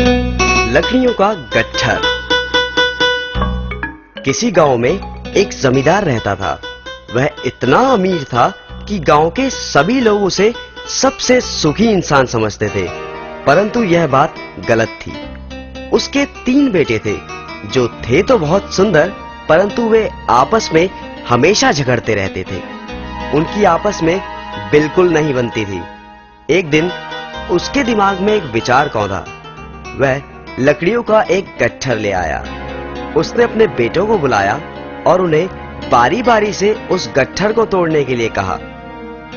लकड़ियों का गट्ठर। किसी गांव में एक जमींदार रहता था। वह इतना अमीर था कि गांव के सभी लोग उसे सबसे सुखी इंसान समझते थे, परंतु यह बात गलत थी। उसके 3 बेटे थे, जो थे तो बहुत सुंदर, परंतु वे आपस में हमेशा झगड़ते रहते थे। उनकी आपस में बिल्कुल नहीं बनती थी। एक दिन उसके दिमाग में एक विचार कौंधा। वह लकड़ियों का एक गट्ठर ले आया। उसने अपने बेटों को बुलाया और उन्हें बारी बारी से उस गट्ठर को तोड़ने के लिए कहा।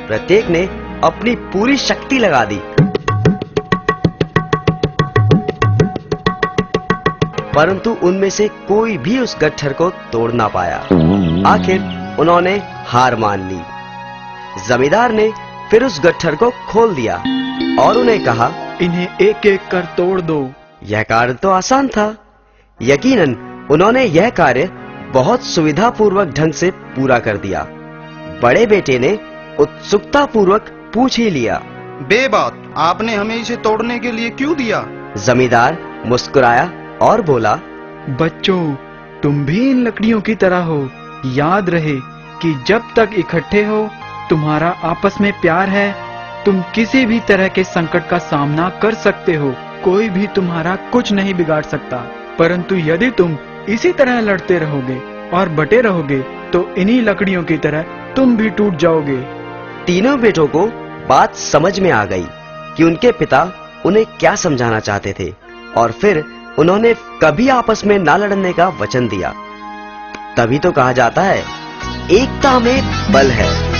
प्रत्येक ने अपनी पूरी शक्ति लगा दी, परंतु उनमें से कोई भी उस गट्ठर को तोड़ ना पाया। आखिर उन्होंने हार मान ली। जमींदार ने फिर उस गट्ठर को खोल दिया और उन्हें कहा, इन्हें एक एक कर तोड़ दो। यह कार्य तो आसान था। यकीनन उन्होंने यह कार्य बहुत सुविधापूर्वक ढंग से पूरा कर दिया। बड़े बेटे ने उत्सुकता पूर्वक पूछ ही लिया, बेबात, आपने हमें इसे तोड़ने के लिए क्यों दिया? जमींदार मुस्कुराया और बोला, बच्चों, तुम भी इन लकड़ियों की तरह हो। याद रहे कि जब तक इकट्ठे हो, तुम्हारा आपस में प्यार है, तुम किसी भी तरह के संकट का सामना कर सकते हो। कोई भी तुम्हारा कुछ नहीं बिगाड़ सकता। परंतु यदि तुम इसी तरह लड़ते रहोगे और बटे रहोगे, तो इन्हीं लकड़ियों की तरह तुम भी टूट जाओगे। तीनों बेटों को बात समझ में आ गई कि उनके पिता उन्हें क्या समझाना चाहते थे, और फिर उन्होंने कभी आपस में ना लड़ने का वचन दिया। तभी तो कहा जाता है, एकता में बल है।